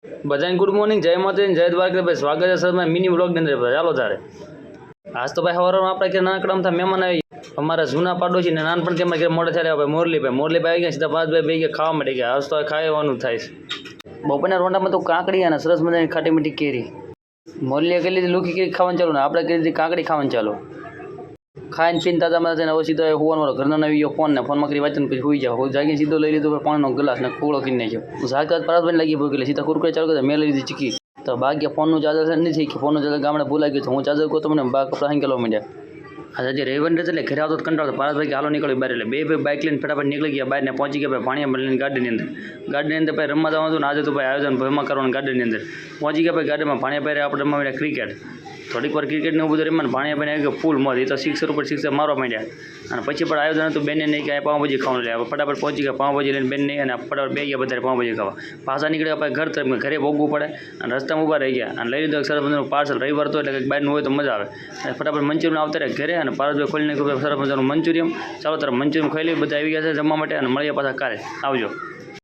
બધાને good morning, જય માતાજી, જય દ્વારકા. ભાઈ સ્વાગત છે સર મિની વ્લોગની અંદર. ભાઈ ચાલો તારે આજ તો ભાઈ સવારમાં આપણે કે નાનકડામાં મહેમાન આવી અમારા જૂના પાડોશી ને નાનપણથી અમે મોડે થયા. ભાઈ મોરલીભાઈ આવી ગયા, સીધા 5 ભાઈ ગયા ખાવા માંડી ગયા. આજ તો ખાવાનું થાય છે. બપોરના રોંડામાં તો કાકડી અને સરસ મજાની ખાટી મીઠી કેરી. મોરલીએ કરી લીધી લુખી કેરી ખાવાનું ચાલુ ને આપણે કરી લીધી કાકડી ખાવાનું ચાલુ. ખાઈને પીને તાજામાં થઈને હવે સીધો હોવાનો ઘરનો આવી ગયો ફોનમાં કરી વાંચીને પછી હોઈ જાવ. જાગીને સીધો લઈ લીધો પાણીનો ગ્લાસ ને કુળો કરી નાખ્યો. ઝાકત પરાસભાઈ લાગી ભૂકી સીધા કુરકુરે ચાલુ કરતા મેં લઈ લીધી ચીકી. તો બાકી ફોનનું ચાર્જર નથી કે ફોનનું ચાર્જર ગામડે ભૂલાઈ ગયું. હું ચાર્જર કહું તો મને બા કપડા હાંકેલો માંડ્યા. આજે જે રવિવારને એટલે ઘરે આવતો કંટાળો. પારસભાઈ કે હાલો નીકળ્યો બહાર. એટલે બે બાઇક લઈને ફટાફટ નીકળી ગયા બહાર ને પહોંચી ગયા ભાઈ પાણીમાં લઈને ગાર્ડનની અંદર ભાઈ રમવા જવાનું હતું ને આજે તો ભાઈ આયોજન ભયમાં કરવાનું ગાર્ડનની અંદર પહોંચી ગયા ભાઈ. ગાર્ડનમાં પાણી પહેરે આપણે રમવા માંડ્યા ક્રિકેટ. થોડીક વાર ક્રિકેટને એવું બધું રમવાનું પાણી પહેરે આવી ગયો ફૂલ મોજ. એ તો સિક્સર ઉપર સિક્સર મારવા માંડ્યા. અને પછી પણ આયોજન હતું બેનને નહીં કે પાઉંભાજી ખાવાનું લે. ફટાફટ પહોંચી ગયા પાઉંભાજી લઈને બેન નહીં અને ફટાફટ બે ગયા બધા પાઉંભાજી ખાવા. પાછા નીકળ્યા આપણે ઘર તરફ. ઘરે ભોગવું પડે અને રસ્તામાં ઊભા રહી ગયા અને લઈ લીધો સરસ મજાનું પાર્સલ. રવિવાર તો એટલે કંઈક બહારનું હોય તો મજા આવે. અને ફટાફટ મંચુરિયન આવતા રહ્યા ઘરે અને પારસભાઈ ખોલીને સરસ મજાનું મંચુરિયન. ચાલો તરફ મંચુરિયન ખાઈ લઈ. બધા આવી ગયા છે જમવા માટે અને મળીએ પાછા કાલે. આવજો.